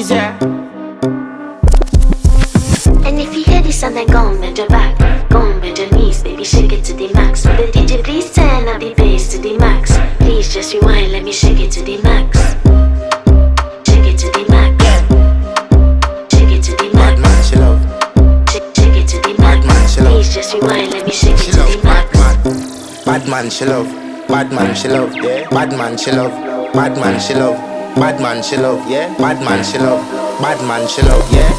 Is there? And if you hear this and then go on bend your back, go on bend your knees, baby shake it to the max. Will the DJ please turn up the bass to the max? Please just rewind, let me shake it to the max. Shake it to the max. Shake it to the max. Bad man, she love. Shake it to the max. Bad man, she love. Please just rewind, let me shake it She to love. the max. Bad man, she love. Bad man, she love. Yeah. Bad man, she love. Bad man, she love. Bad man, she love. Yeah. Bad man, she love. Bad man, she love. Yeah.